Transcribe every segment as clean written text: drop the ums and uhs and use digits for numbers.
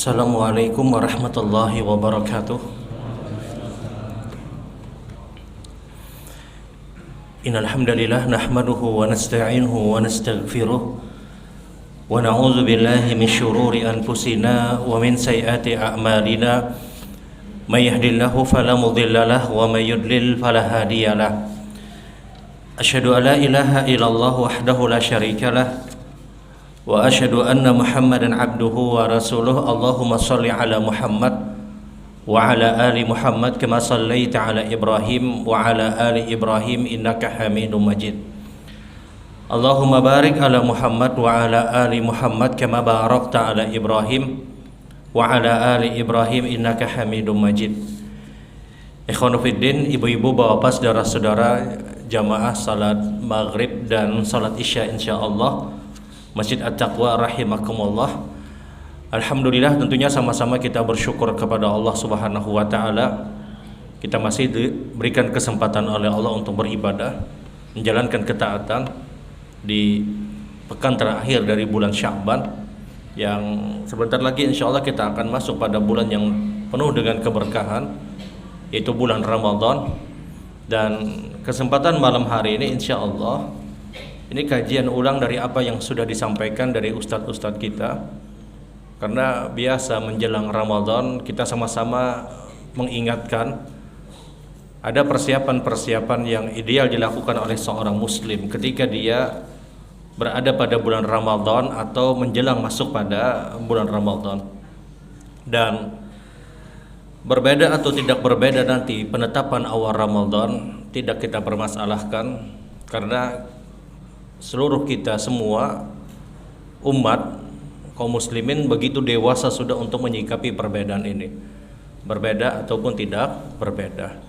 Assalamualaikum warahmatullahi wabarakatuh. Innal hamdalillah nahmaduhu wa nasta'inuhu wa nastaghfiruh wa na'udzu billahi min syururi anfusina wa min sayyiati a'malina. May yahdihillahu fala mudhillalah wa may yudlil fala hadiyalah. Asyhadu an la ilaha illallah wahdahu la syarikalah wa asyhadu anna Muhammadan abduhu wa rasuluh. Allahumma shalli ala Muhammad wa ala ali Muhammad kama shallaita ala Ibrahim wa ala ali Ibrahim innaka Hamidum Majid. Allahumma barik ala Muhammad wa ala ali Muhammad kama barakta ala Ibrahim wa ala ali Ibrahim innaka Hamidum Majid. Ikhwanu fiddin, ibu-ibu, bapak, saudara-saudara jamaah salat maghrib dan salat isya insyaallah Masjid At-Taqwa rahimakumullah. Alhamdulillah, tentunya sama-sama kita bersyukur kepada Allah Subhanahu wa taala. Kita masih diberikan kesempatan oleh Allah untuk beribadah, menjalankan ketaatan di pekan terakhir dari bulan Sya'ban, yang sebentar lagi insyaallah kita akan masuk pada bulan yang penuh dengan keberkahan, yaitu bulan Ramadan. Dan kesempatan malam hari ini insyaallah ini kajian ulang dari apa yang sudah disampaikan dari ustadz-ustadz kita. Karena biasa menjelang Ramadan kita sama-sama mengingatkan ada persiapan-persiapan yang ideal dilakukan oleh seorang muslim ketika dia berada pada bulan Ramadan atau menjelang masuk pada bulan Ramadan. Dan berbeda atau tidak berbeda nanti penetapan awal Ramadan tidak kita permasalahkan, karena seluruh kita semua umat kaum muslimin begitu dewasa sudah untuk menyikapi perbedaan ini, berbeda ataupun tidak berbeda.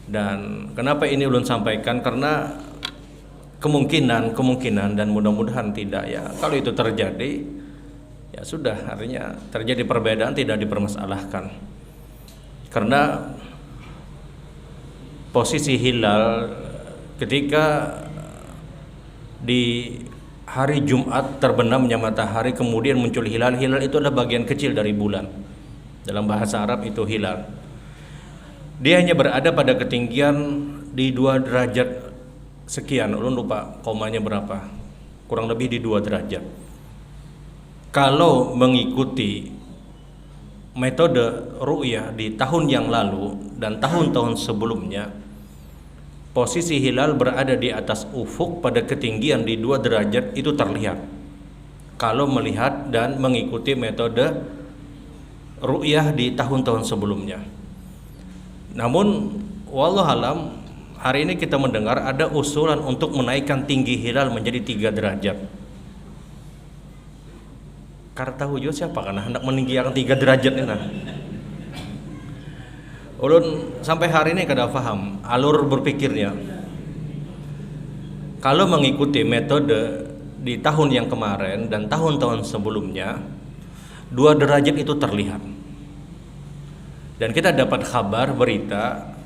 Dan kenapa ini ulun sampaikan, karena kemungkinan dan mudah-mudahan tidak, ya kalau itu terjadi ya sudah, artinya terjadi perbedaan tidak dipermasalahkan. Karena posisi hilal ketika di hari Jumat terbenamnya matahari kemudian muncul hilal. Hilal itu adalah bagian kecil dari bulan. Dalam bahasa Arab itu hilal. Dia hanya berada pada ketinggian di 2 derajat sekian. Ulun lupa komanya berapa. Kurang lebih di 2 derajat. Kalau mengikuti metode ru'yah di tahun yang lalu dan tahun-tahun sebelumnya, posisi hilal berada di atas ufuk pada ketinggian di 2 derajat itu terlihat kalau melihat dan mengikuti metode ru'yah di tahun-tahun sebelumnya. Namun wallahualam, hari ini kita mendengar ada usulan untuk menaikkan tinggi hilal menjadi 3 derajat. Karta hujud siapa karena hendak meninggikan 3 derajat ini nah. Ulun sampai hari ini kada paham alur berpikirnya. Kalau mengikuti metode di tahun yang kemarin dan tahun-tahun sebelumnya, 2 derajat itu terlihat. Dan kita dapat kabar berita,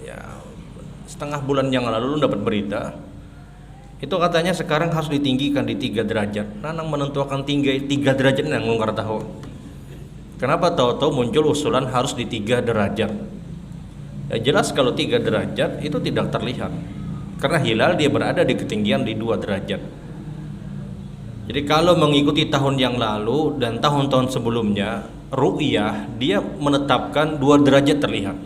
ya setengah bulan yang lalu dapat berita, itu katanya sekarang harus ditinggikan di 3 derajat. Nanang menentukan tinggi 3 derajat yang ngungkar tahu. Kenapa tahu-tahu muncul usulan harus di 3 derajat? Ya jelas kalau 3 derajat itu tidak terlihat, karena hilal dia berada di ketinggian di 2 derajat. Jadi kalau mengikuti tahun yang lalu dan tahun-tahun sebelumnya, ru'yah dia menetapkan 2 derajat terlihat.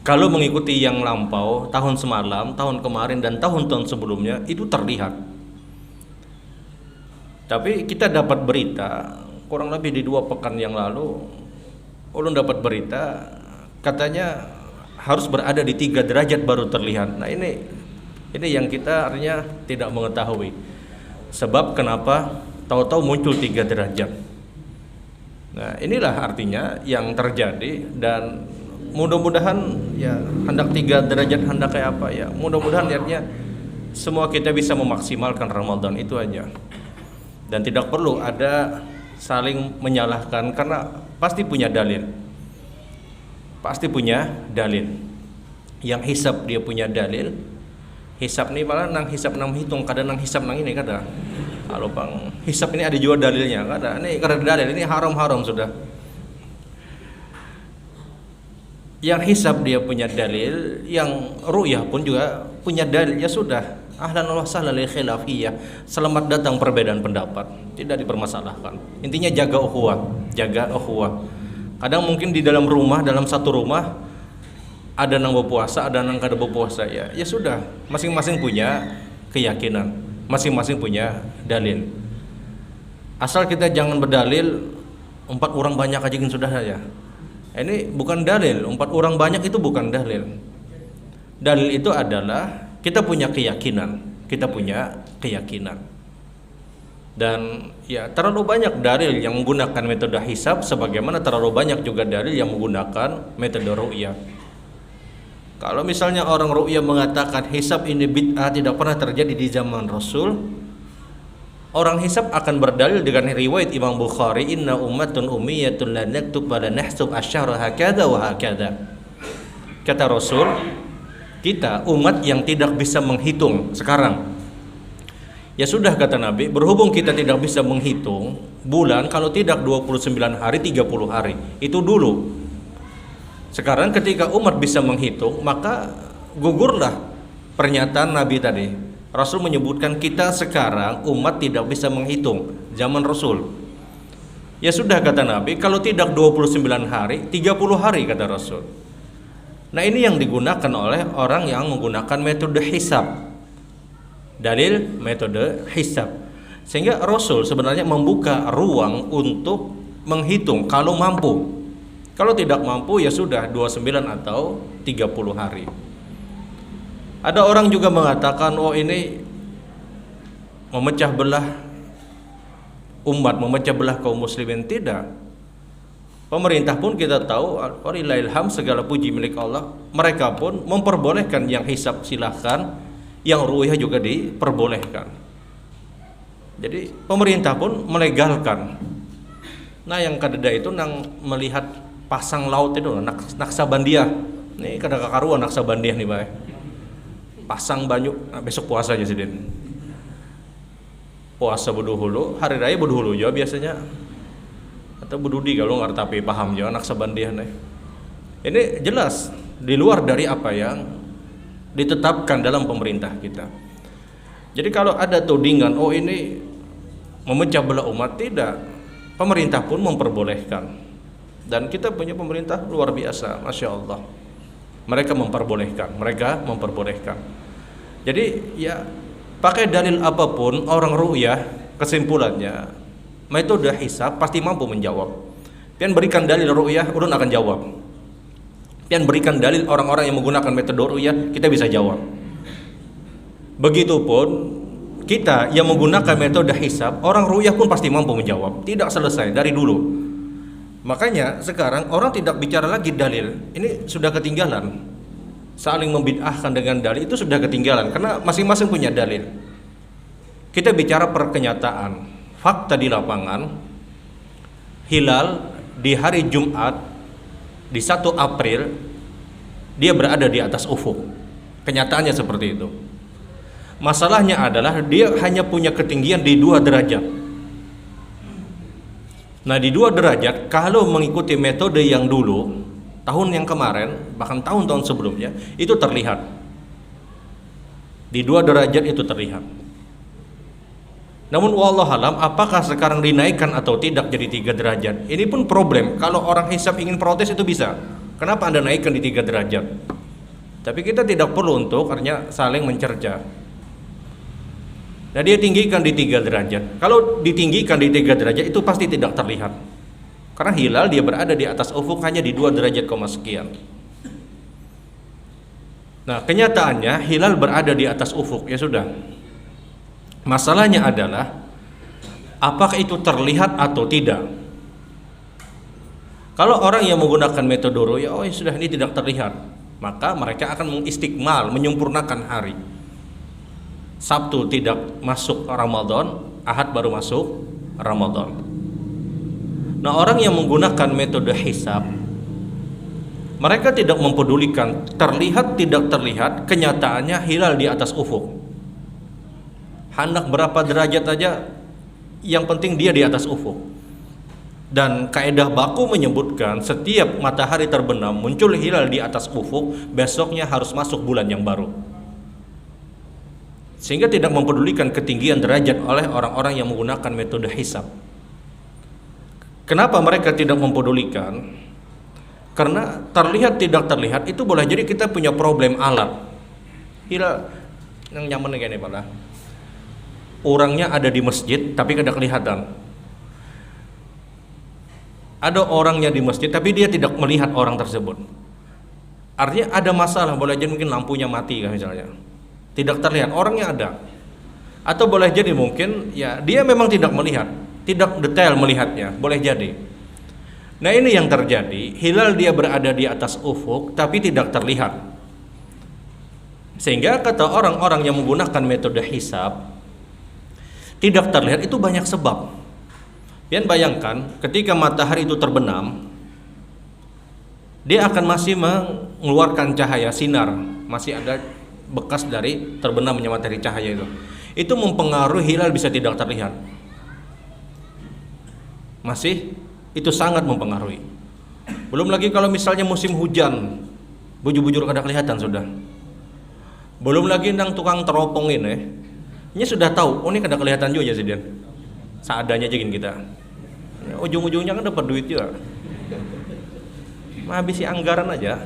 Kalau mengikuti yang lampau, tahun semalam, tahun kemarin dan tahun-tahun sebelumnya, itu terlihat. Tapi kita dapat berita kurang lebih di 2 pekan yang lalu, ulun dapat berita katanya harus berada di 3 derajat baru terlihat. Nah ini yang kita artinya tidak mengetahui sebab kenapa tahu-tahu muncul 3 derajat. Nah inilah artinya yang terjadi, dan mudah-mudahan ya hendak 3 derajat hendak kayak apa ya, mudah-mudahan artinya semua kita bisa memaksimalkan Ramadan itu aja. Dan tidak perlu ada saling menyalahkan, karena pasti punya dalil. Pasti punya dalil. Yang hisab dia punya dalil. Hisab nih malah nang hisab nang hitung, kadang nang hisab nang ini kadang. Kalau bang hisab ini ada juga dalilnya, nggak ada. Ini karena dalil ini haram sudah. Yang hisab dia punya dalil, yang ru'yah pun juga punya dalil. Ya sudah, ahlan wa sahlan lil khilafiyah. Selamat datang perbedaan pendapat, tidak dipermasalahkan. Intinya jaga ukhuwah. Kadang mungkin di dalam rumah, dalam satu rumah ada yang berpuasa, ada yang kada berpuasa. Ya sudah, masing-masing punya keyakinan, masing-masing punya dalil. Asal kita jangan berdalil 4 orang banyak aja kan sudah ya. Ini bukan dalil, 4 orang banyak itu bukan dalil. Dalil itu adalah kita punya keyakinan. Dan ya terlalu banyak dalil yang menggunakan metode hisab, sebagaimana terlalu banyak juga dalil yang menggunakan metode ru'yah. Kalau misalnya orang ru'yah mengatakan hisab ini bid'ah, tidak pernah terjadi di zaman Rasul, orang hisab akan berdalil dengan riwayat Imam Bukhari, inna ummatun ummiyatun la naktub wa la nahsub asyara hakadha wa hakadha. Kata Rasul, kita umat yang tidak bisa menghitung sekarang. Ya sudah, kata Nabi, berhubung kita tidak bisa menghitung bulan, kalau tidak 29 hari, 30 hari. Itu dulu. Sekarang ketika umat bisa menghitung, maka gugurlah pernyataan Nabi tadi. Rasul menyebutkan kita sekarang umat tidak bisa menghitung zaman Rasul. Ya sudah, kata Nabi, kalau tidak 29 hari, 30 hari, kata Rasul. Nah, ini yang digunakan oleh orang yang menggunakan metode hisab. Dalil metode hisab. Sehingga Rasul sebenarnya membuka ruang untuk menghitung kalau mampu. Kalau tidak mampu ya sudah 29 atau 30 hari. Ada orang juga mengatakan, oh ini memecah belah umat, memecah belah kaum muslimin. Tidak. Pemerintah pun kita tahu, walillahilham, segala puji milik Allah. Mereka pun memperbolehkan yang hisab silahkan, yang ru'yah juga diperbolehkan. Jadi pemerintah pun melegalkan. Nah, yang kadeda itu nang melihat pasang laut itu Naksabandia. Ini kada kakaruan Naksabandia nih, Bay. Pasang banyu, nah, besok puasa aja sih, Den. Puasa berduhulu, hari raya berduhulu ya biasanya. Atau bududi kalau nggak tapi paham ya Naksabandia nih. Ini jelas di luar dari apa yang ditetapkan dalam pemerintah kita. Jadi kalau ada tudingan, oh ini memecah belah umat, tidak. Pemerintah pun memperbolehkan. Dan kita punya pemerintah luar biasa, Masya Allah. Mereka memperbolehkan. Jadi ya pakai dalil apapun, orang ru'yah kesimpulannya metode hisab pasti mampu menjawab. Pian berikan dalil ru'yah, ulun akan jawab. Pian berikan dalil orang-orang yang menggunakan metode ru'yah, kita bisa jawab. Begitupun kita yang menggunakan metode hisab, orang ru'yah pun pasti mampu menjawab. Tidak selesai dari dulu. Makanya sekarang orang tidak bicara lagi dalil. Ini sudah ketinggalan. Saling membid'ahkan dengan dalil itu sudah ketinggalan karena masing-masing punya dalil. Kita bicara perkenyataan, fakta di lapangan. Hilal di hari Jumat di 1 April dia berada di atas ufuk. Kenyataannya seperti itu. Masalahnya adalah dia hanya punya ketinggian di 2 derajat. Nah, di 2 derajat kalau mengikuti metode yang dulu, tahun yang kemarin, bahkan tahun-tahun sebelumnya, itu terlihat. Di 2 derajat itu terlihat. Namun wallahualam, apakah sekarang dinaikkan atau tidak jadi 3 derajat? Ini pun problem. Kalau orang hisab ingin protes itu bisa. Kenapa Anda naikkan di 3 derajat? Tapi kita tidak perlu untuk artinya saling mencerca. Nah, dia tinggikan di 3 derajat. Kalau ditinggikan di 3 derajat itu pasti tidak terlihat. Karena hilal dia berada di atas ufuk hanya di 2 derajat sekian. Nah, kenyataannya hilal berada di atas ufuk, ya sudah. Masalahnya adalah apakah itu terlihat atau tidak. Kalau orang yang menggunakan metode ru'yah, oh ya sudah ini tidak terlihat, maka mereka akan mengistikmal, menyempurnakan hari. Sabtu tidak masuk Ramadan, Ahad baru masuk Ramadan. Nah, orang yang menggunakan metode hisab, mereka tidak mempedulikan terlihat tidak terlihat, kenyataannya hilal di atas ufuk. Hendak berapa derajat aja yang penting dia di atas ufuk. Dan kaidah baku menyebutkan setiap matahari terbenam muncul hilal di atas ufuk, besoknya harus masuk bulan yang baru. Sehingga tidak mempedulikan ketinggian derajat oleh orang-orang yang menggunakan metode hisab. Kenapa mereka tidak mempedulikan? Karena terlihat tidak terlihat itu boleh jadi kita punya problem alat. Hilal yang nyaman kayak ini Pak. Orangnya ada di masjid tapi kada kelihatan. Ada orangnya di masjid tapi dia tidak melihat orang tersebut. Artinya ada masalah, boleh jadi mungkin lampunya mati kan misalnya. Tidak terlihat, orangnya ada. Atau boleh jadi mungkin ya dia memang tidak melihat, tidak detail melihatnya, boleh jadi. Nah ini yang terjadi, hilal dia berada di atas ufuk tapi tidak terlihat. Sehingga kata orang-orang yang menggunakan metode hisab, tidak terlihat itu banyak sebab. Pian bayangkan ketika matahari itu terbenam, dia akan masih mengeluarkan cahaya sinar, masih ada bekas dari terbenamnya matahari cahaya itu. Itu mempengaruhi hilal bisa tidak terlihat. Masih itu sangat mempengaruhi. Belum lagi kalau misalnya musim hujan, bujur-bujur kada kelihatan sudah. Belum lagi nang tukang teropong ini sudah tahu, oh ini kada kelihatan juga sih dia. Seadanya aja kita. Ya, ujung-ujungnya kan dapat duit juga. Menghabisi anggaran aja.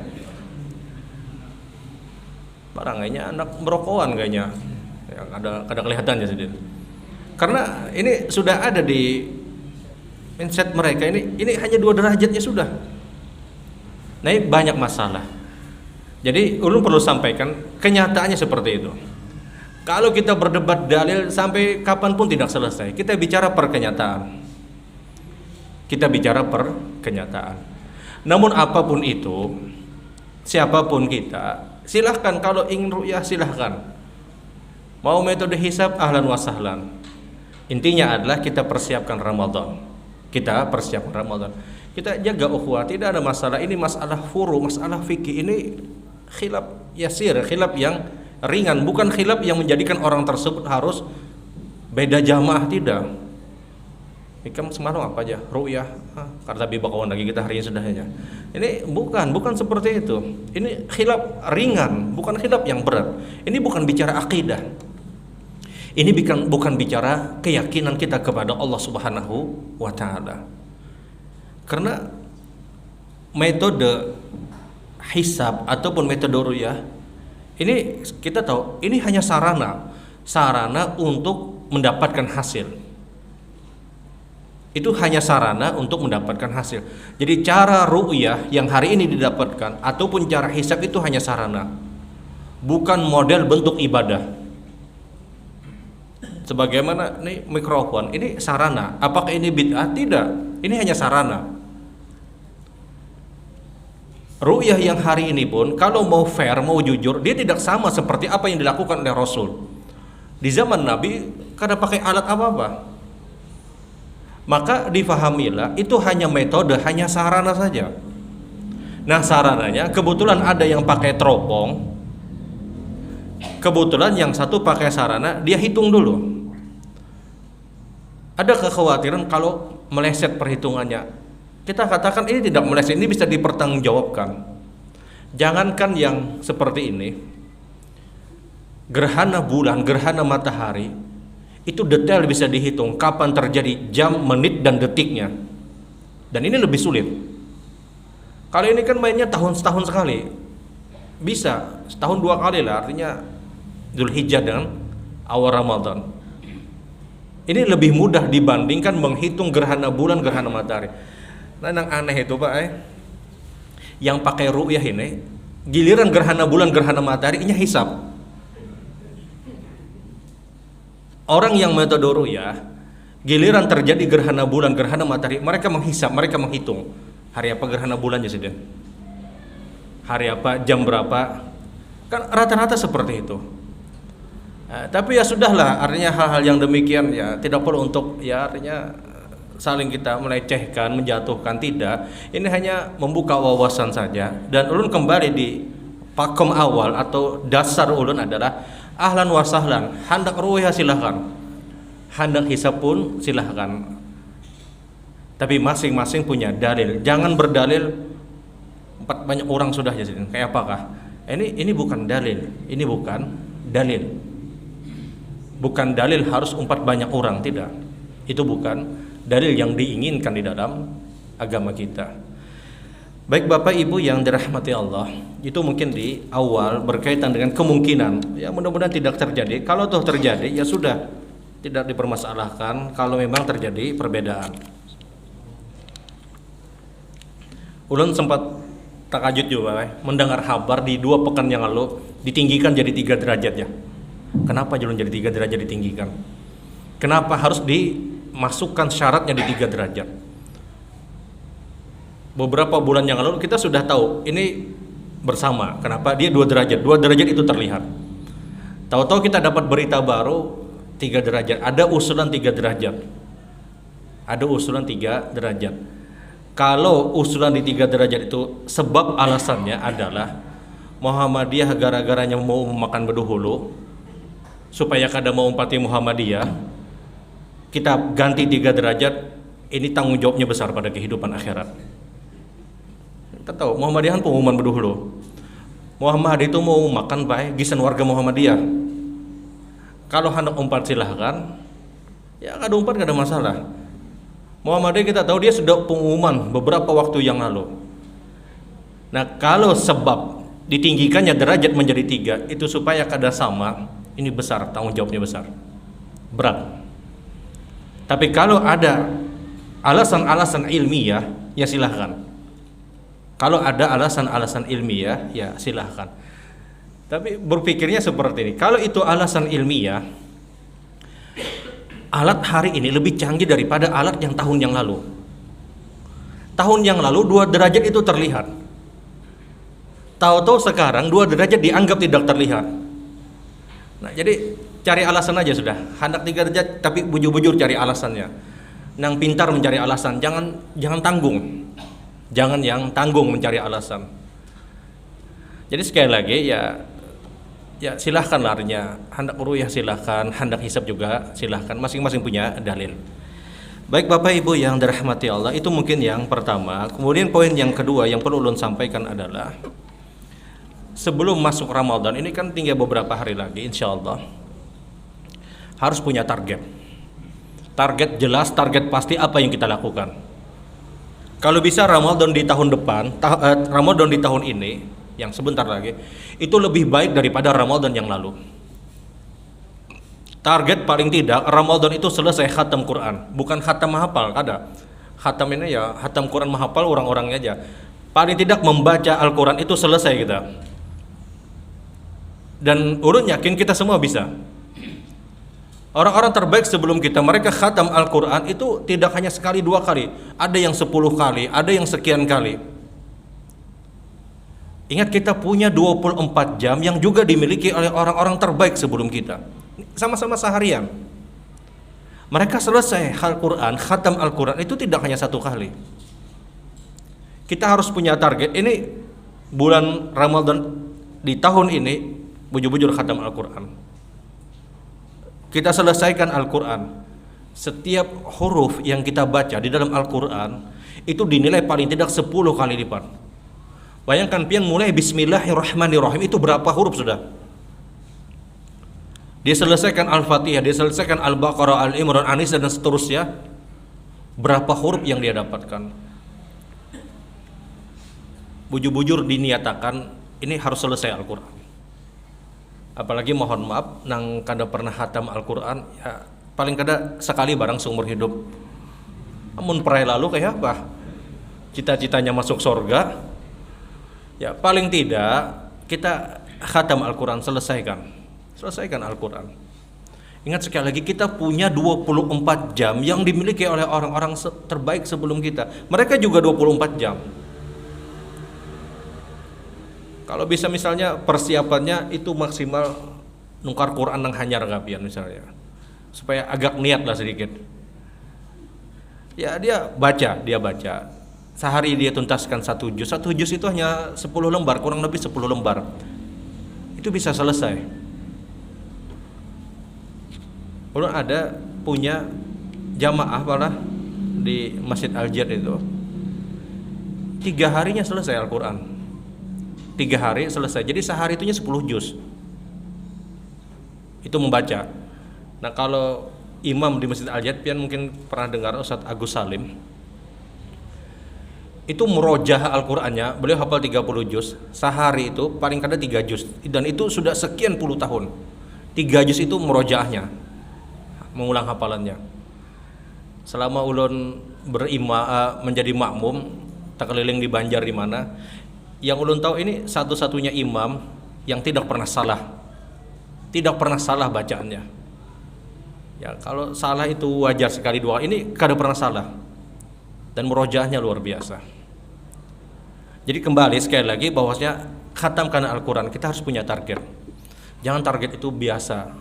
Barang kayaknya anak merokokan kayaknya. Ya, kada kelihatan aja sih dia. Karena ini sudah ada di mindset mereka ini hanya 2 derajatnya sudah. Nah, ini banyak masalah. Jadi ulun perlu sampaikan kenyataannya seperti itu. Kalau kita berdebat dalil sampai kapanpun tidak selesai. Kita bicara per kenyataan. Kita bicara per kenyataan. Namun apapun itu, siapapun kita, silahkan kalau ingin ru'yah silahkan. Mau metode hisab ahlan wa sahlan. Intinya adalah kita persiapkan Ramadan. Kita persiapkan Ramadan. Kita jaga ukhuwah, tidak ada masalah. Ini masalah furu, masalah fikih. Ini khilaf yasir, khilaf yang ringan, bukan khilaf yang menjadikan orang tersebut harus beda jamaah, tidak. Ikam semalam apa aja ru'yah karena bibakawan lagi kita hari ini sudah aja. Ini bukan seperti itu. Ini khilaf ringan, bukan khilaf yang berat. Ini bukan bicara akidah. Ini bukan bicara keyakinan kita kepada Allah Subhanahu wa taala. Karena metode hisab ataupun metode ru'yah ini kita tahu ini hanya sarana untuk mendapatkan hasil. Itu hanya sarana untuk mendapatkan hasil. Jadi cara ru'yah yang hari ini didapatkan ataupun cara hisab itu hanya sarana, bukan model bentuk ibadah. Sebagaimana ini mikrofon, ini sarana. Apakah ini bid'ah? Tidak. Ini hanya sarana. Ru'yah yang hari ini pun kalau mau fair, mau jujur, dia tidak sama seperti apa yang dilakukan oleh Rasul. Di zaman Nabi kada pakai alat apa-apa. Maka difahamilah itu hanya metode, hanya sarana saja. Nah, sarananya kebetulan ada yang pakai teropong, kebetulan yang satu pakai sarana, dia hitung dulu. Ada kekhawatiran kalau meleset perhitungannya. Kita katakan ini tidak meleset, ini bisa dipertanggungjawabkan. Jangankan yang seperti ini, gerhana bulan, gerhana matahari, itu detail bisa dihitung kapan terjadi, jam, menit, dan detiknya. Dan ini lebih sulit. Kalau ini kan mainnya setahun sekali, bisa setahun 2 kali lah, artinya Dzulhijjah dengan awal Ramadan. Ini lebih mudah dibandingkan menghitung gerhana bulan, gerhana matahari. Nah, yang aneh itu Pak, yang pakai ru'yah ini, giliran gerhana bulan, gerhana matahari, ini hisab. Orang yang metode ru'yah, giliran terjadi gerhana bulan, gerhana matahari, mereka menghisab, mereka menghitung hari apa gerhana bulannya sudah, hari apa, jam berapa, kan rata-rata seperti itu. Tapi ya sudahlah, artinya hal-hal yang demikian ya tidak perlu untuk ya artinya saling kita melecehkan, menjatuhkan, tidak. Ini hanya membuka wawasan saja. Dan ulun kembali di pakem awal atau dasar ulun adalah ahlan wa sahlan, hendak ru'yah silahkan. hendak hisab pun silahkan. Tapi masing-masing punya dalil. Jangan berdalil banyak orang sudah jadi. Kayak apakah? Ini bukan dalil. Ini bukan dalil. Bukan dalil harus banyak orang, tidak. Itu bukan dalil yang diinginkan di dalam agama kita. Baik Bapak Ibu yang dirahmati Allah, itu mungkin di awal berkaitan dengan kemungkinan. Ya mudah-mudahan tidak terjadi. Kalau toh terjadi ya sudah, tidak dipermasalahkan kalau memang terjadi perbedaan. Ulun sempat takajud juga mendengar kabar di 2 pekan yang lalu ditinggikan jadi 3 derajat ya. Kenapa ulun jadi 3 derajat ditinggikan? Kenapa harus dimasukkan syaratnya di 3 derajat? Beberapa bulan yang lalu kita sudah tahu ini bersama. Kenapa dia 2 derajat? 2 derajat itu terlihat. Tahu-tahu kita dapat berita baru 3 derajat. Ada usulan 3 derajat. Ada usulan 3 derajat. Kalau usulan di 3 derajat itu sebab alasannya adalah Muhammadiyah gara-garanya mau memakan beduhulu supaya kada mau umpati Muhammadiyah, kita ganti 3 derajat. Ini tanggung jawabnya besar pada kehidupan akhirat. Kita tahu Muhammadiyah pengumuman beduhulu. Muhammad itu mau makan baik gisan warga Muhammadiyah. Kalau hendak umpat silahkan. Ya kada umpat kada masalah. Muhammadiyah kita tahu dia sudah pengumuman beberapa waktu yang lalu. Nah kalau sebab ditinggikannya derajat menjadi 3 itu supaya kada sama, ini besar, tanggung jawabnya besar, berat. Tapi kalau ada alasan-alasan ilmiah ya silahkan. Kalau ada alasan-alasan ilmiah ya silahkan. Tapi berpikirnya seperti ini, kalau itu alasan ilmiah, alat hari ini lebih canggih daripada alat yang tahun yang lalu. Tahun yang lalu 2 derajat itu terlihat. Tahu-tahu sekarang 2 derajat dianggap tidak terlihat. Nah, jadi cari alasan aja sudah. Hendak 3 derajat tapi bujur-bujur cari alasannya. Nang pintar mencari alasan, jangan tanggung. Jangan yang tanggung mencari alasan. Jadi sekali lagi ya silahkan larinya, hendak ru'yah silahkan, hendak hisab juga silahkan, masing-masing punya dalil. Baik Bapak Ibu yang dirahmati Allah, itu mungkin yang pertama. Kemudian poin yang kedua yang perlu ulun sampaikan adalah sebelum masuk Ramadan, ini kan tinggal beberapa hari lagi insya Allah, harus punya target. Target jelas, target pasti apa yang kita lakukan. Kalau bisa Ramadan di tahun depan, Ramadan di tahun ini yang sebentar lagi itu lebih baik daripada Ramadan yang lalu. Target paling tidak Ramadan itu selesai khatam Quran, bukan khatam mahafal. Ada khatam ini ya khatam Quran mahafal orang-orangnya aja. Paling tidak membaca Al-Quran itu selesai kita. Dan ulun yakin kita semua bisa. Orang-orang terbaik sebelum kita, mereka khatam Al-Quran itu tidak hanya sekali 2 kali, ada yang 10 kali, ada yang sekian kali. Ingat kita punya 24 jam yang juga dimiliki oleh orang-orang terbaik sebelum kita. Sama-sama seharian. Mereka selesai Al-Quran, khatam Al-Quran itu tidak hanya 1 kali. Kita harus punya target. Ini bulan Ramadan di tahun ini, bujur-bujur khatam Al-Quran. Kita selesaikan Al-Quran. Setiap huruf yang kita baca di dalam Al-Quran itu dinilai paling tidak 10 kali lipat. Bayangkan pian mulai Bismillahirrahmanirrahim itu berapa huruf sudah? Dia selesaikan Al-Fatihah, dia selesaikan Al-Baqarah, Al-Imran, An-Nisa dan seterusnya. Berapa huruf yang dia dapatkan? Bujur-bujur diniatakan ini harus selesai Al-Quran. Apalagi mohon maaf nang kada pernah khatam Al-Quran ya paling kada sekali barang seumur hidup. Namun perai lalu kayak apa? Cita-citanya masuk surga. Ya paling tidak kita khatam Al-Quran, selesaikan Al-Quran. Ingat sekali lagi kita punya 24 jam yang dimiliki oleh orang-orang terbaik sebelum kita. Mereka juga 24 jam. Kalau bisa misalnya persiapannya itu maksimal nukar Quran nang hanyar gapian misalnya, supaya agak niat lah sedikit. Ya dia baca. Sehari dia tuntaskan 1 juz. 1 juz itu hanya 10 lembar, kurang lebih 10 lembar. Itu bisa selesai. Belum ada punya jamaah malah di Masjid Al-Jad itu 3 harinya selesai Al-Quran. 3 hari selesai. Jadi sehari itunya 10 juz itu membaca. Nah kalau imam di Masjid Al-Jad, pian mungkin pernah dengar Ustadz Agus Salim, itu merojah Al-Qur'annya, beliau hafal 30 juz, sehari itu paling kada 3 juz, dan itu sudah sekian puluh tahun. 3 juz itu merojahnya, mengulang hafalannya. Selama ulun menjadi makmum, tak keliling di Banjar di mana, yang ulun tahu ini satu-satunya imam yang tidak pernah salah. Tidak pernah salah bacaannya. Ya, kalau salah itu wajar sekali dua, ini kada pernah salah. Dan merojahnya luar biasa. Jadi kembali sekali lagi bahwasanya khatamkan Al-Quran, kita harus punya target. Jangan target itu biasa.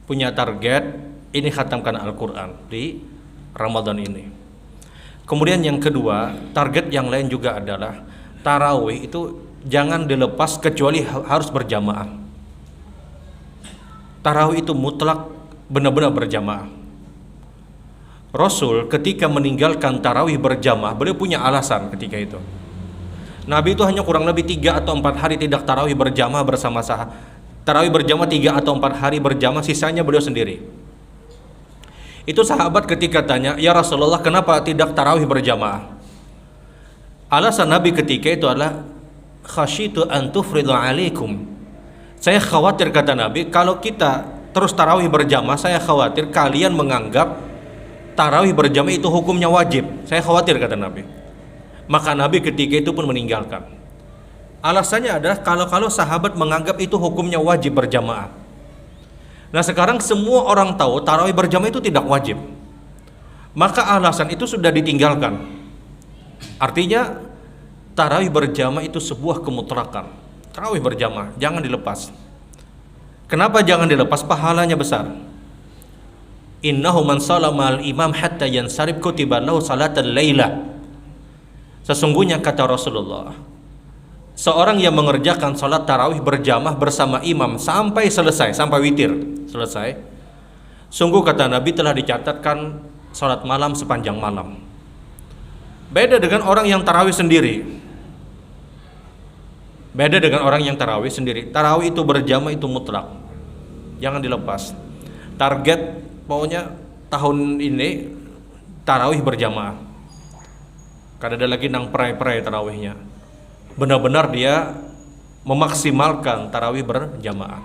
Punya target, ini khatamkan Al-Quran di Ramadan ini. Kemudian yang kedua, target yang lain juga adalah tarawih itu jangan dilepas kecuali harus berjamaah. Tarawih itu mutlak benar-benar berjamaah. Rasul ketika meninggalkan tarawih berjamaah, beliau punya alasan ketika itu. Nabi itu hanya kurang lebih 3 atau 4 hari tidak tarawih berjamaah bersama sahabat. Tarawih berjamaah 3 atau 4 hari berjamaah, sisanya beliau sendiri. Itu sahabat ketika tanya, "Ya Rasulullah, kenapa tidak tarawih berjamaah?" Alasan Nabi ketika itu adalah khasyitu an tufridu alaikum. Saya khawatir, kata Nabi, kalau kita terus tarawih berjamaah, saya khawatir kalian menganggap tarawih berjamaah itu hukumnya wajib. Saya khawatir, kata Nabi. Maka Nabi ketika itu pun meninggalkan. Alasannya adalah kalau sahabat menganggap itu hukumnya wajib berjamaah. Nah sekarang semua orang tahu tarawih berjamaah itu tidak wajib. Maka alasan itu sudah ditinggalkan. Artinya tarawih berjamaah itu sebuah kemutlakan. Tarawih berjamaah jangan dilepas. Kenapa jangan dilepas? Pahalanya besar. Innahu man shalla al-imam hatta yansarif kutiba lahu salatal laila. Sesungguhnya kata Rasulullah, seorang yang mengerjakan salat tarawih berjamaah bersama imam sampai selesai, sampai witir selesai, sungguh kata Nabi telah dicatatkan salat malam sepanjang malam. Beda dengan orang yang tarawih sendiri. Beda dengan orang yang tarawih sendiri. Tarawih itu berjamaah itu mutlak, jangan dilepas. Target pokoknya tahun ini tarawih berjamaah. Kada ada lagi nang perai-perai tarawihnya. Benar-benar dia memaksimalkan tarawih berjamaah.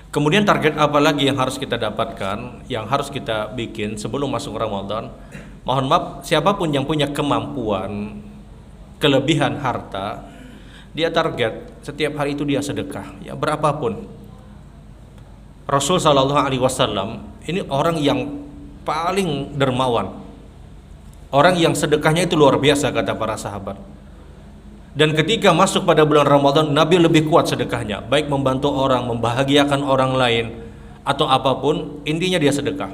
Kemudian target apa lagi yang harus kita dapatkan, yang harus kita bikin sebelum masuk Ramadan? Mohon maaf, siapapun yang punya kemampuan, kelebihan harta, dia target setiap hari itu dia sedekah, ya berapapun. Rasul Shallallahu Alaihi Wasallam ini orang yang paling dermawan, orang yang sedekahnya itu luar biasa kata para sahabat. Dan ketika masuk pada bulan Ramadan, Nabi lebih kuat sedekahnya, baik membantu orang, membahagiakan orang lain, atau apapun, intinya dia sedekah.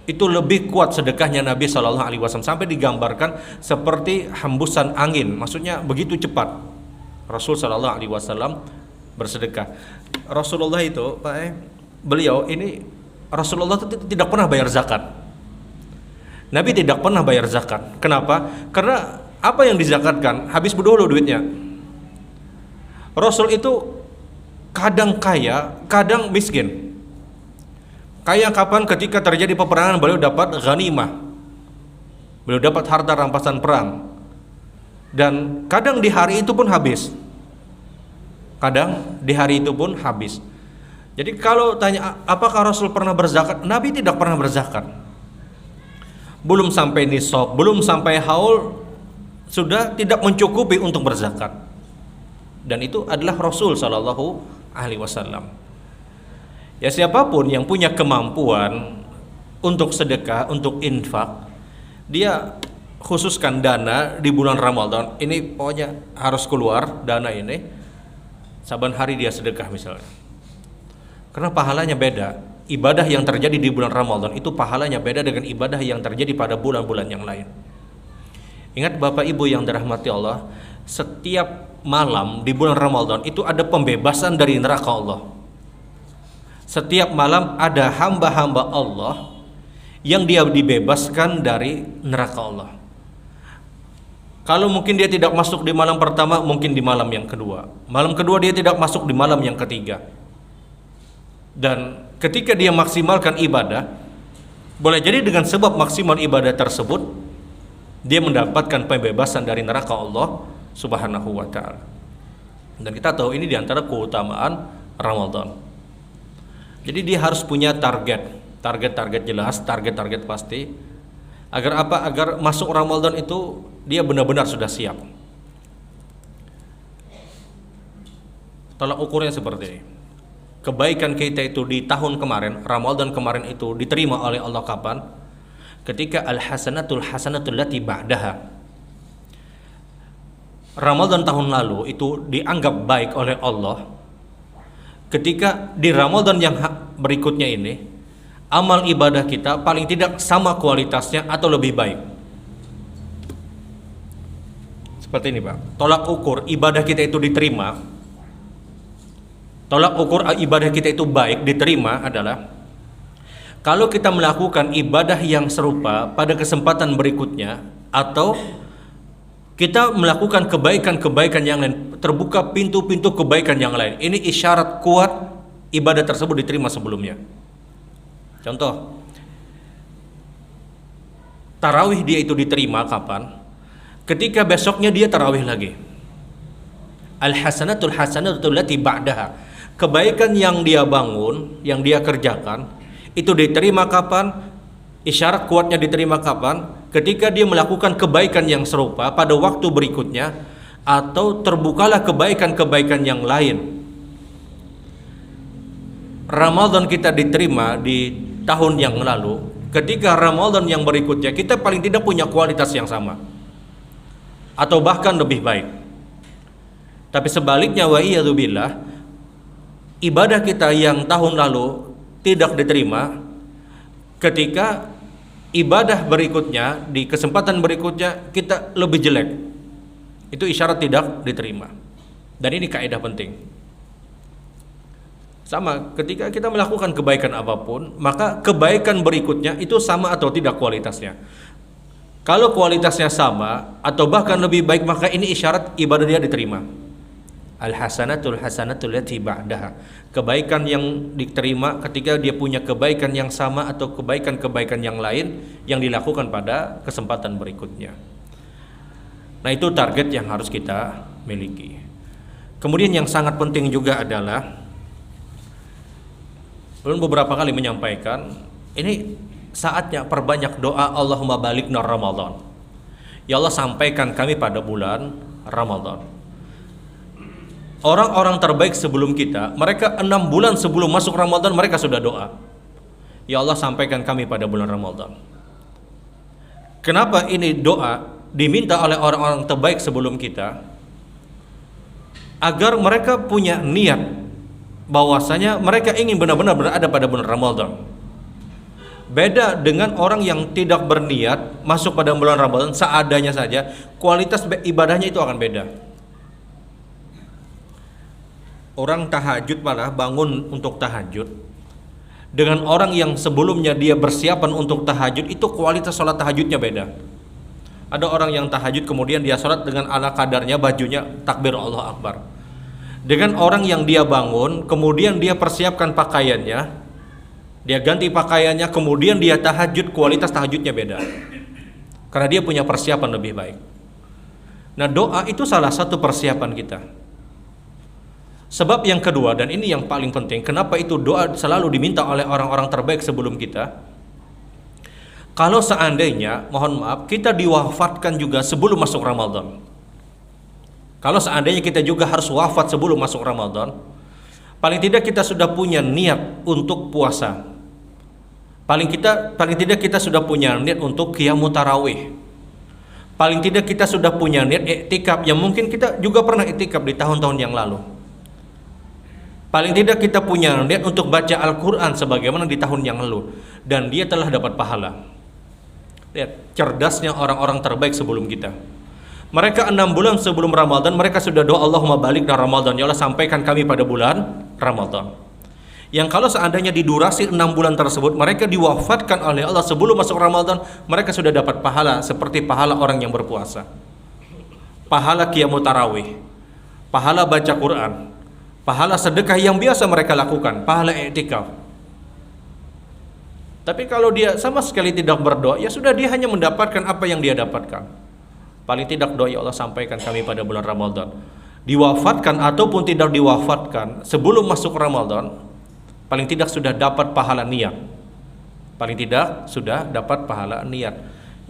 Itu lebih kuat sedekahnya Nabi Shallallahu Alaihi Wasallam, sampai digambarkan seperti hembusan angin, maksudnya begitu cepat Rasul Shallallahu Alaihi Wasallam bersedekah. Rasulullah itu, beliau ini Rasulullah itu tidak pernah bayar zakat. Nabi tidak pernah bayar zakat. Kenapa? Karena apa yang dizakatkan habis dulu duitnya. Rasul itu kadang kaya, kadang miskin. Kaya kapan? Ketika terjadi peperangan beliau dapat ghanimah, beliau dapat harta rampasan perang. Dan kadang di hari itu pun habis. Kadang di hari itu pun habis. Jadi kalau tanya apakah Rasul pernah berzakat? Nabi tidak pernah berzakat. Belum sampai nisab, belum sampai haul, sudah tidak mencukupi untuk berzakat. Dan itu adalah Rasul Sallallahu Alaihi Wasallam. Ya siapapun yang punya kemampuan untuk sedekah, untuk infak, dia khususkan dana di bulan Ramadan ini, pokoknya harus keluar dana ini, saban hari dia sedekah misalnya. Karena pahalanya beda. Ibadah yang terjadi di bulan Ramadan itu pahalanya beda dengan ibadah yang terjadi pada bulan-bulan yang lain. Ingat Bapak Ibu yang dirahmati Allah, setiap malam di bulan Ramadan itu ada pembebasan dari neraka Allah. Setiap malam ada hamba-hamba Allah yang dia dibebaskan dari neraka Allah. Kalau mungkin dia tidak masuk di malam pertama, mungkin di malam yang kedua. Malam kedua dia tidak masuk di malam yang ketiga. Dan ketika dia maksimalkan ibadah, boleh jadi dengan sebab maksimal ibadah tersebut, dia mendapatkan pembebasan dari neraka Allah Subhanahu wa ta'ala. Dan kita tahu ini diantara keutamaan Ramadan. Jadi dia harus punya target jelas, target pasti. Agar apa? Agar masuk Ramadan itu dia benar-benar sudah siap. Tolak ukurnya seperti ini. Kebaikan kita itu di tahun kemarin, Ramadan kemarin itu diterima oleh Allah kapan? Ketika al-hasanatul lati ba'daha. Ramadan tahun lalu itu dianggap baik oleh Allah. Ketika di Ramadan yang berikutnya ini, amal ibadah kita paling tidak sama kualitasnya atau lebih baik. Seperti ini Pak, tolak ukur ibadah kita itu diterima, tolak ukur ibadah kita itu baik, diterima adalah kalau kita melakukan ibadah yang serupa pada kesempatan berikutnya, atau kita melakukan kebaikan-kebaikan yang lain, terbuka pintu-pintu kebaikan yang lain. Ini isyarat kuat ibadah tersebut diterima sebelumnya. Contoh, tarawih dia itu diterima kapan? Ketika besoknya dia tarawih lagi. Al-hasanatul lati ba'daha. Kebaikan yang dia bangun, yang dia kerjakan, itu diterima kapan? Isyarat kuatnya diterima kapan? Ketika dia melakukan kebaikan yang serupa pada waktu berikutnya, atau terbukalah kebaikan-kebaikan yang lain. Ramadan kita diterima di tahun yang lalu, ketika Ramadan yang berikutnya kita paling tidak punya kualitas yang sama atau bahkan lebih baik. Tapi sebaliknya, wa iyadzubillah, ibadah kita yang tahun lalu tidak diterima, ketika ibadah berikutnya di kesempatan berikutnya kita lebih jelek, itu isyarat tidak diterima. Dan ini kaidah penting. Sama, ketika kita melakukan kebaikan apapun, maka kebaikan berikutnya itu sama atau tidak kualitasnya. Kalau kualitasnya sama atau bahkan lebih baik, maka ini isyarat ibadah dia diterima. Al-hasanatul lati ba'daha. Kebaikan yang diterima ketika dia punya kebaikan yang sama atau kebaikan-kebaikan yang lain yang dilakukan pada kesempatan berikutnya. Nah, itu target yang harus kita miliki. Kemudian yang sangat penting juga adalah, belum beberapa kali menyampaikan, ini saatnya perbanyak doa Allahumma balikna Ramadan. Ya Allah, sampaikan kami pada bulan Ramadan. Orang-orang terbaik sebelum kita, mereka 6 bulan sebelum masuk Ramadan mereka sudah doa, ya Allah, sampaikan kami pada bulan Ramadan. Kenapa ini doa diminta oleh orang-orang terbaik sebelum kita? Agar mereka punya niat bahwasanya mereka ingin benar-benar berada pada bulan Ramadan. Beda dengan orang yang tidak berniat masuk pada bulan Ramadan seadanya saja, kualitas ibadahnya itu akan beda. Orang tahajud malah bangun untuk tahajud, dengan orang yang sebelumnya dia bersiapan untuk tahajud, itu kualitas sholat tahajudnya beda. Ada orang yang tahajud kemudian dia sholat dengan ala kadarnya, bajunya takbir Allah Akbar. Dengan orang yang dia bangun kemudian dia persiapkan pakaiannya, dia ganti pakaiannya, kemudian dia tahajud, kualitas tahajudnya beda. Karena dia punya persiapan lebih baik. Nah, doa itu salah satu persiapan kita. Sebab yang kedua, dan ini yang paling penting, kenapa itu doa selalu diminta oleh orang-orang terbaik sebelum kita? Kalau seandainya, mohon maaf, kita diwafatkan juga sebelum masuk Ramadan. Kalau seandainya kita juga harus wafat sebelum masuk Ramadan, paling tidak kita sudah punya niat untuk puasa. Paling tidak kita sudah punya niat untuk qiyamut tarawih. Paling tidak kita sudah punya niat iktikaf, yang mungkin kita juga pernah iktikaf di tahun-tahun yang lalu. Paling tidak kita punya niat untuk baca Al-Quran sebagaimana di tahun yang lalu, dan dia telah dapat pahala. Lihat cerdasnya orang-orang terbaik sebelum kita. Mereka 6 bulan sebelum Ramadan mereka sudah doa Allahumma balikna Ramadan, ya Allah, sampaikan kami pada bulan Ramadan. yang kalau seandainya di durasi 6 bulan tersebut mereka diwafatkan oleh Allah sebelum masuk Ramadan, mereka sudah dapat pahala seperti pahala orang yang berpuasa, pahala qiyamut tarawih, pahala baca Quran, pahala sedekah yang biasa mereka lakukan, pahala i'tikaf. Tapi kalau dia sama sekali tidak berdoa, ya sudah, dia hanya mendapatkan apa yang dia dapatkan. Paling tidak doa ya Allah sampaikan kami pada bulan Ramadan. Diwafatkan ataupun tidak diwafatkan sebelum masuk Ramadan, paling tidak sudah dapat pahala niat. Paling tidak sudah dapat pahala niat.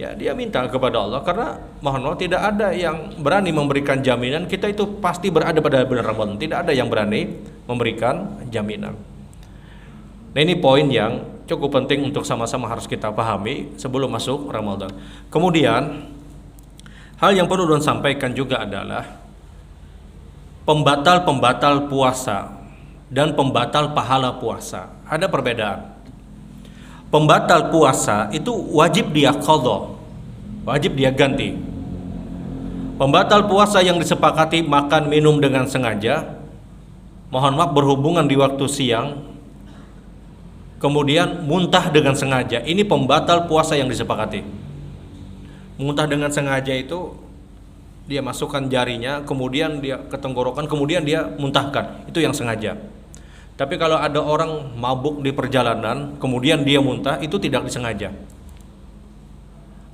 Ya, dia minta kepada Allah karena mohon maaf tidak ada yang berani memberikan jaminan kita itu pasti berada pada bulan Ramadan. Tidak ada yang berani memberikan jaminan. Nah, ini poin yang cukup penting untuk sama-sama harus kita pahami sebelum masuk Ramadan. Kemudian hal yang perlu Don sampaikan juga adalah pembatal-pembatal puasa dan pembatal pahala puasa. Ada perbedaan. Pembatal puasa itu wajib dia qadha, wajib dia ganti. Pembatal puasa yang disepakati makan minum dengan sengaja, mohon maaf berhubungan di waktu siang, kemudian muntah dengan sengaja, ini pembatal puasa yang disepakati. Muntah dengan sengaja itu dia masukkan jarinya, kemudian dia ke tenggorokan, kemudian dia muntahkan, itu yang sengaja. Tapi kalau ada orang mabuk di perjalanan, kemudian dia muntah, itu tidak disengaja.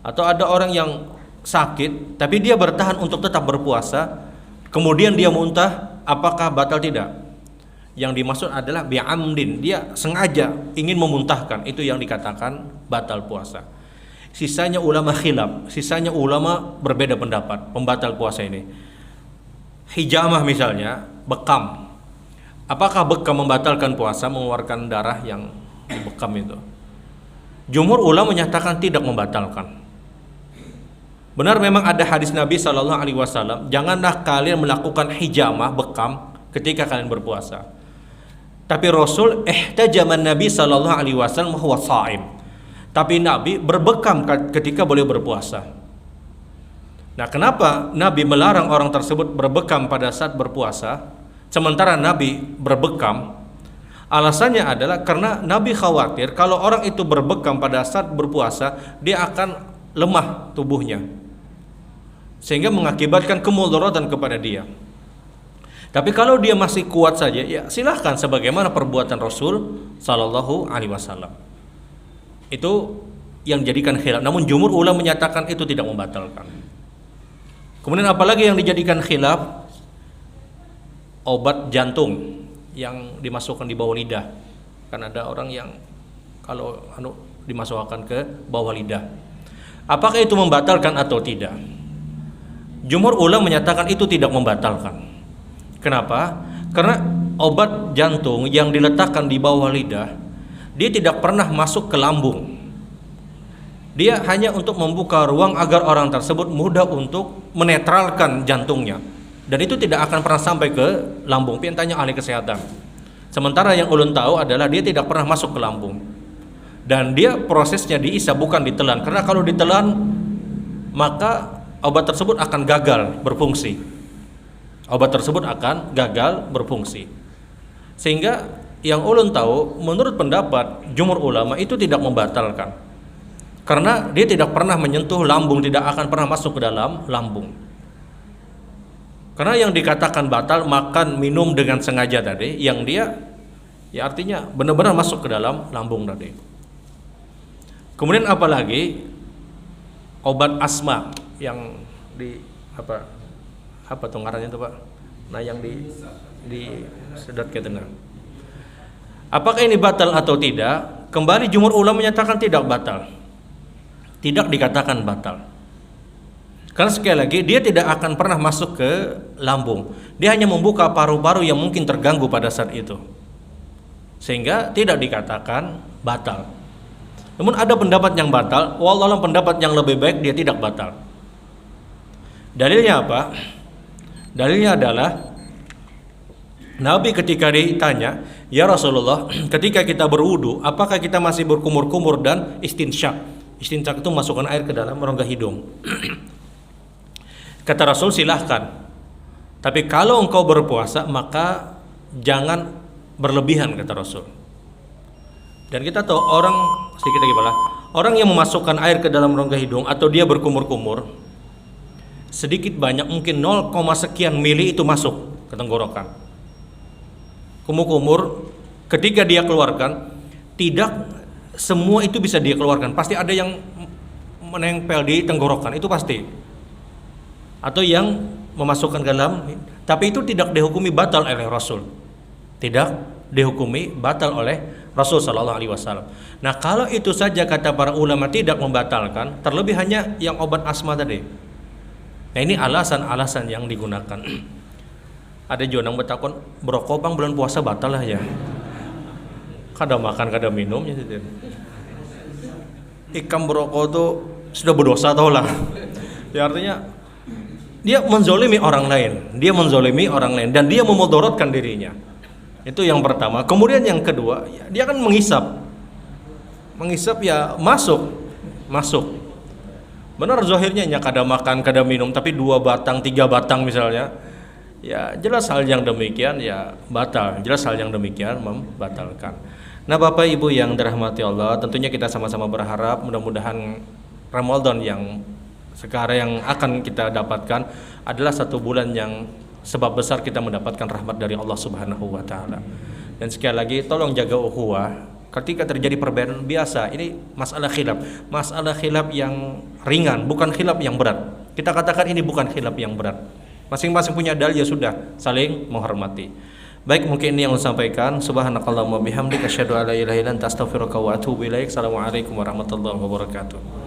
Atau ada orang yang sakit, tapi dia bertahan untuk tetap berpuasa, kemudian dia muntah, apakah batal? Tidak. Yang dimaksud adalah bi'amdin, dia sengaja ingin memuntahkan, itu yang dikatakan batal puasa. Sisanya ulama khilaf, sisanya ulama berbeda pendapat pembatal puasa ini. Hijamah misalnya, bekam. Apakah bekam membatalkan puasa, mengeluarkan darah yang bekam itu? Jumhur ulama menyatakan tidak membatalkan. Benar memang ada hadis Nabi SAW, janganlah kalian melakukan hijamah, bekam ketika kalian berpuasa. Tapi Rasul ihtajaman Nabi SAW huwa sha'im. Tapi Nabi berbekam ketika boleh berpuasa. Nah, kenapa Nabi melarang orang tersebut berbekam pada saat berpuasa, sementara Nabi berbekam? Alasannya adalah karena Nabi khawatir kalau orang itu berbekam pada saat berpuasa, dia akan lemah tubuhnya, sehingga mengakibatkan kemudaratan kepada dia. Tapi kalau dia masih kuat saja, ya silahkan sebagaimana perbuatan Rasul Sallallahu Alaihi Wasallam. Itu yang dijadikan khilaf. Namun jumhur ulama menyatakan itu tidak membatalkan. Kemudian apalagi yang dijadikan khilaf? Obat jantung yang dimasukkan di bawah lidah. Kan ada orang yang kalau dimasukkan ke bawah lidah. Apakah itu membatalkan atau tidak? Jumhur ulama menyatakan itu tidak membatalkan. Kenapa? Karena obat jantung yang diletakkan di bawah lidah, dia tidak pernah masuk ke lambung. Dia hanya untuk membuka ruang agar orang tersebut mudah untuk menetralkan jantungnya. Dan itu tidak akan pernah sampai ke lambung. Tanya ahli kesehatan. Sementara yang ulun tahu adalah dia tidak pernah masuk ke lambung. Dan dia prosesnya diisap, bukan ditelan. Karena kalau ditelan, maka obat tersebut akan gagal berfungsi. Obat tersebut akan gagal berfungsi. Sehingga yang ulun tahu, menurut pendapat jumhur ulama itu tidak membatalkan, karena dia tidak pernah menyentuh lambung, tidak akan pernah masuk ke dalam lambung. Karena yang dikatakan batal makan minum dengan sengaja tadi, yang dia ya artinya benar-benar masuk ke dalam lambung tadi. Kemudian apalagi obat asma yang di apa tuh ngarannya tuh Pak? Nah, yang di sedot ke tengah. Apakah ini batal atau tidak? Kembali jumhur ulama menyatakan tidak batal. Tidak dikatakan batal. Karena sekali lagi dia tidak akan pernah masuk ke lambung. Dia hanya membuka paru-paru yang mungkin terganggu pada saat itu. Sehingga tidak dikatakan batal. Namun ada pendapat yang batal, wallahu pendapat yang lebih baik dia tidak batal. Dalilnya apa? Dalilnya adalah Nabi ketika ditanya, "Ya Rasulullah, ketika kita berwudu, apakah kita masih berkumur-kumur dan istinsyak?" Istinsyak itu masukkan air ke dalam rongga hidung. Kata Rasul, silahkan. Tapi kalau engkau berpuasa, maka jangan berlebihan, kata Rasul. Dan kita tahu orang, sedikit lagi Pak, orang yang memasukkan air ke dalam rongga hidung atau dia berkumur-kumur, sedikit banyak mungkin 0, sekian mili itu masuk ke tenggorokan. Kumur-kumur ketika dia keluarkan, tidak semua itu bisa dia keluarkan. Pasti ada yang menempel di tenggorokan, itu pasti. Atau yang memasukkan ke dalam, tapi itu tidak dihukumi batal oleh Rasul. Tidak dihukumi batal oleh Rasul sallallahu alaihi wasallam. Nah, kalau itu saja kata para ulama tidak membatalkan, terlebih hanya yang obat asma tadi. Nah, ini alasan-alasan yang digunakan. Ada juga yang bertakon, "Berokok bang bulan puasa batal lah ya?" Kada makan, kada minum ya. Ikam berokok tuh sudah berdosa tau lah. Ya artinya dia menzolimi orang lain, dan dia memudaratkan dirinya. Itu yang pertama. Kemudian yang kedua, dia akan menghisap ya masuk. Benar zahirnya kada makan, kada minum, tapi 2 batang, 3 batang misalnya, ya jelas hal yang demikian ya batal, jelas hal yang demikian membatalkan. Nah, Bapak Ibu yang dirahmati Allah, tentunya kita sama-sama berharap mudah-mudahan Ramadan yang sekarang yang akan kita dapatkan adalah satu bulan yang sebab besar kita mendapatkan rahmat dari Allah Subhanahu wa taala. Dan sekali lagi tolong jaga ukhuwah. Ketika terjadi perbedaan biasa, ini masalah khilaf yang ringan, bukan khilaf yang berat. Kita katakan ini bukan khilaf yang berat. Masing-masing punya dalil, ya sudah, saling menghormati. Baik, mungkin ini yang saya sampaikan. Subhanakallahumma bihamdika asyhadu an la ilaha illa anta astaghfiruka wa atubu ilaik. Assalamualaikum warahmatullahi wabarakatuh.